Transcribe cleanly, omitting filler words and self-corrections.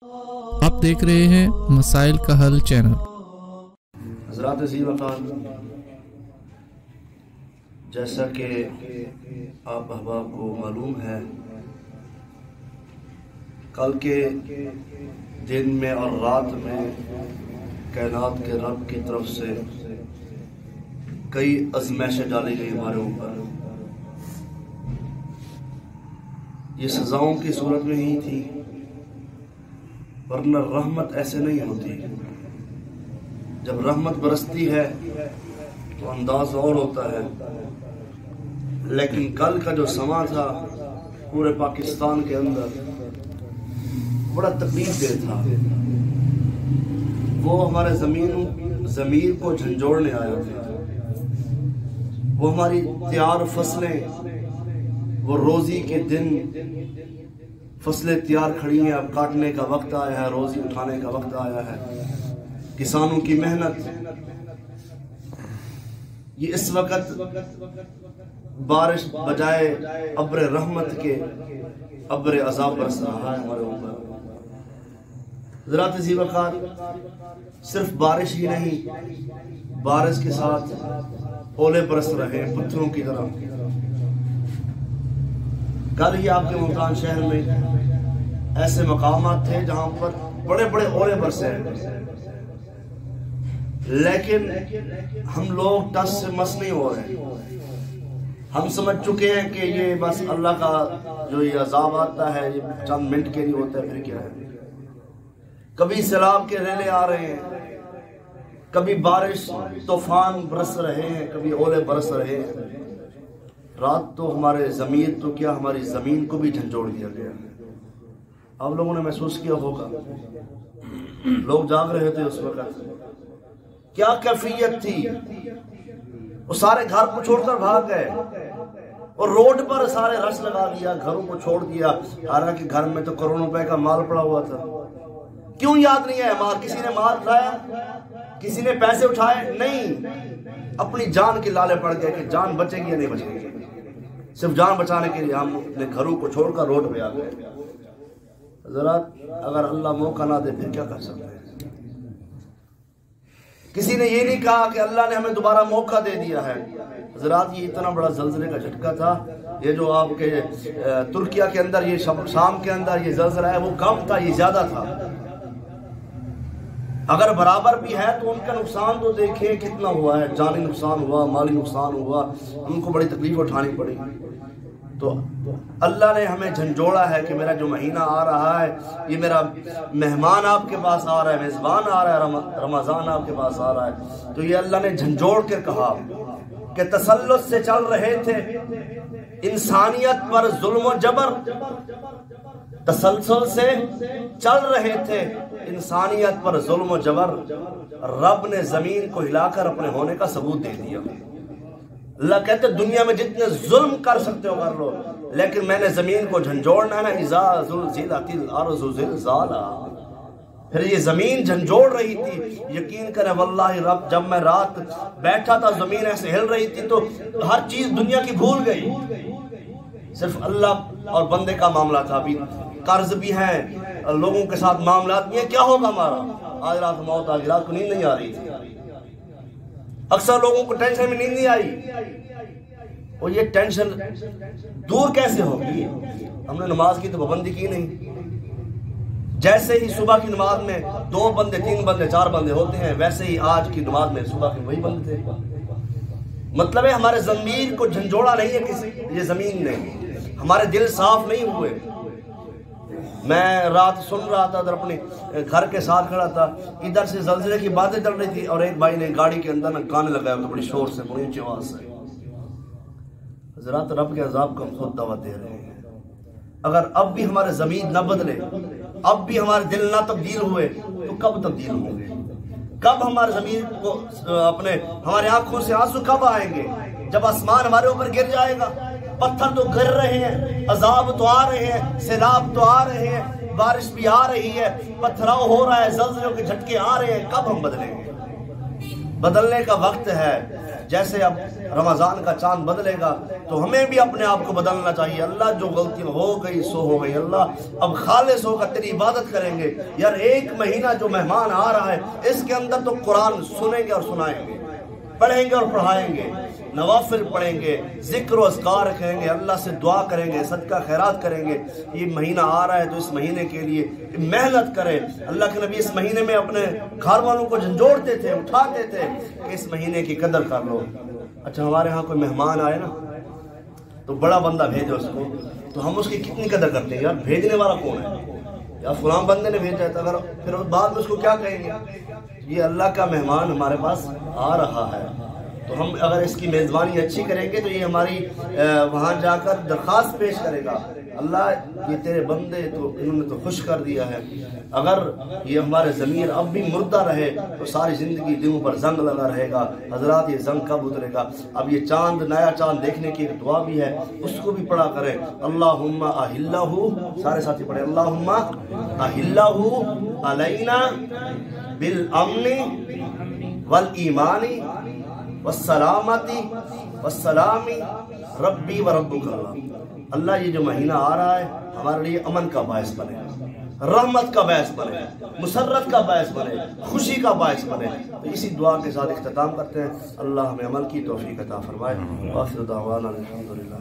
آپ دیکھ رہے ہیں مسائل کا حل چینل۔ حضرات عزیز وقار، جیسا کہ آپ احباب کو معلوم ہے، کل کے دن میں اور رات میں کائنات کے رب کی طرف سے کئی آزمائشیں ڈالی گئی ہمارے اوپر۔ یہ سزاؤں کی صورت میں ہی تھی، ورنہ رحمت ایسے نہیں ہوتی۔ جب رحمت برستی ہے تو انداز اور ہوتا ہے، لیکن کل کا جو سما تھا پورے پاکستان کے اندر بڑا تکلیف دہ تھا۔ وہ ہمارے ضمیر کو جھنجھوڑنے آیا تھا۔ وہ ہماری تیار فصلیں، وہ روزی کے دن فصلیں تیار کھڑی ہیں، اب کاٹنے کا وقت آیا ہے، روزی اٹھانے کا وقت آیا ہے۔ کسانوں کی محنت، یہ اس وقت بارش بجائے ابر رحمت کے ابر عذاب برس رہا ہے ہمارے اوپر۔ حضرات عزیز وقار، صرف بارش ہی نہیں، بارش کے ساتھ اولے برس رہے ہیں پتھروں کی طرح۔ کل ہی آپ کے ملتان شہر میں ایسے مقامات تھے جہاں پر بڑے بڑے اولے برسے ہیں، لیکن ہم لوگ ٹس سے مس نہیں ہو رہے۔ ہم سمجھ چکے ہیں کہ یہ بس اللہ کا جو یہ عذاب آتا ہے یہ چند منٹ کے لیے ہوتا ہے، پھر کیا ہے۔ کبھی سیلاب کے ریلے آ رہے ہیں، کبھی بارش طوفان برس رہے ہیں، کبھی اولے برس رہے ہیں۔ رات تو ہمارے ضمیر تو کیا ہماری زمین کو بھی جھنجھوڑ دیا گیا۔ آپ لوگوں نے محسوس کیا ہوگا، لوگ جاگ رہے تھے اس وقت، کیا کیفیت تھی۔ وہ سارے گھر کو چھوڑ کر بھاگ گئے اور روڈ پر سارے رش لگا دیا، گھروں کو چھوڑ دیا، حالانکہ گھر میں تو کروڑوں روپے کا مال پڑا ہوا تھا۔ کیوں یاد نہیں ہے مال؟ کسی نے مال اٹھایا؟ کسی نے پیسے اٹھائے؟ نہیں، اپنی جان کے لالے پڑ گئے کہ جان بچے گی یا نہیں بچے گی۔ صرف جان بچانے کے لیے ہم اپنے گھروں کو چھوڑ کر روڈ پہ آ گئے۔ حضرات، اگر اللہ موقع نہ دے پھر کیا کر سکتے ہیں؟ کسی نے یہ نہیں کہا کہ اللہ نے ہمیں دوبارہ موقع دے دیا ہے۔ حضرات، یہ اتنا بڑا زلزلے کا جھٹکا تھا، یہ جو آپ کے ترکیہ کے اندر، یہ شام کے اندر یہ زلزلہ ہے، وہ کم تھا، یہ زیادہ تھا۔ اگر برابر بھی ہے تو ان کا نقصان تو دیکھیں کتنا ہوا ہے، جانی نقصان ہوا، مالی نقصان ہوا، ان کو بڑی تکلیف اٹھانی پڑی۔ تو اللہ نے ہمیں جھنجھوڑا ہے کہ میرا جو مہینہ آ رہا ہے، یہ میرا مہمان آپ کے پاس آ رہا ہے، میزبان آ رہا ہے، رمضان آپ کے پاس آ رہا ہے۔ تو یہ اللہ نے جھنجھوڑ کر کہا کہ تسلط سے چل رہے تھے، انسانیت پر ظلم و جبر، تسلسل سے چل رہے تھے انسانیت پر ظلم و جبر، رب نے زمین کو ہلا کر اپنے ہونے کا ثبوت دے دیا۔ اللہ کہتے دنیا میں جتنے ظلم کر سکتے ہو کر لو، لیکن میں نے زمین کو جھنجھوڑنا ہے نا، اذا زلزلت الارض زلزالہا۔ پھر یہ زمین جھنجھوڑ رہی تھی، یقین کریں واللہ رب، جب میں رات بیٹھا تھا زمین ایسے ہل رہی تھی تو ہر چیز دنیا کی بھول گئی، صرف اللہ اور بندے کا معاملہ تھا۔ ابھی قرض بھی ہیں، لوگوں کے ساتھ معاملات بھی ہیں، کیا ہوگا ہمارا؟ آج رات موت آ گئی، رات کو نیند نہیں آ رہی تھی، اکثر لوگوں کو ٹینشن میں نیند نہیں آئی۔ اور یہ ٹینشن دور کیسے ہوگی؟ ہم نے نماز کی تو پابندی کی نہیں۔ جیسے ہی صبح کی نماز میں 2 بندے 3 بندے 4 بندے ہوتے ہیں، ویسے ہی آج کی نماز میں صبح کے وہی بندے تھے۔ مطلب ہے ہمارے ضمیر کو جھنجھوڑا نہیں ہے کسی یہ زمین نے، ہمارے دل صاف نہیں ہوئے۔ میں رات سن رہا تھا، ادھر اپنے گھر کے ساتھ کھڑا تھا، ادھر سے زلزلے کی باتیں چل رہی تھی، اور ایک بھائی نے گاڑی کے اندر گانے لگایا تو بڑی شور سے، بڑی اونچی آواز سے۔ حضرات، رب کے عذاب کو ہم خود دعوت دے رہے ہیں۔ اگر اب بھی ہمارے زمین نہ بدلے، اب بھی ہمارے دل نہ تبدیل ہوئے تو کب تبدیل ہوں گے؟ کب ہمارے زمین کو ہمارے آنکھوں سے آنسو کب آئیں گے؟ جب آسمان ہمارے اوپر گر جائے گا۔ پتھر تو گر رہے ہیں، عذاب تو آ رہے ہیں، سیلاب تو آ رہے ہیں، بارش بھی آ رہی ہے، پتھراؤ ہو رہا ہے، زلزلوں کے جھٹکے آ رہے ہیں، کب ہم بدلیں گے؟ بدلنے کا وقت ہے۔ جیسے اب رمضان کا چاند بدلے گا تو ہمیں بھی اپنے آپ کو بدلنا چاہیے. اللہ جو غلطی ہو گئی سو ہو گئی, اللہ اب خالص ہو کر تیری عبادت کریں گے. یار ایک مہینہ جو مہمان آ رہا ہے اس کے اندر تو قرآن سنیں گے اور سنائیں گے, پڑھیں گے اور پڑھائیں گے, نوافل پڑھیں گے, ذکر و اذکار کریں گے, اللہ سے دعا کریں گے, صدقہ خیرات کریں گے. یہ مہینہ آ رہا ہے تو اس مہینے کے لیے محنت کریں. اللہ کے نبی اس مہینے میں اپنے گھر والوں کو جھنجھوڑتے تھے, اٹھاتے تھے کہ اس مہینے کی قدر کر لو. اچھا ہمارے ہاں کوئی مہمان آئے نا تو بڑا بندہ بھیجو اس کو, تو ہم اس کی کتنی قدر کرتے ہیں. یار بھیجنے والا کون ہے, یا فلاں بندے نے بھیجا ہے, تو اگر پھر بعد میں اس کو کیا کہیں گے, یہ اللہ کا مہمان ہمارے پاس آ رہا ہے, تو ہم اگر اس کی میزبانی اچھی کریں گے تو یہ ہماری وہاں جا کر درخواست پیش کرے گا, اللہ یہ تیرے بندے تو انہوں نے تو خوش کر دیا ہے. اگر یہ ہمارے ضمیر اب بھی مردہ رہے تو ساری زندگی دلوں پر زنگ لگا رہے گا. حضرات یہ زنگ کب اترے گا؟ اب یہ چاند, نیا چاند دیکھنے کی ایک دعا بھی ہے, اس کو بھی پڑھا کریں. اللہم اہلہ, سارے ساتھی پڑھیں, اللہم اہلہ علینا بالامن والایمان والسلامتی والسلامی ربی و ربک اللہ. اللہ یہ جو مہینہ آ رہا ہے ہمارے لیے امن کا باعث بنے, رحمت کا باعث بنے, مسرت کا باعث بنے, خوشی کا باعث بنے. تو اسی دعا کے ساتھ اختتام کرتے ہیں. اللہ ہمیں عمل کی توفیق عطا فرمائے. وآخر دعوانا الحمدللہ.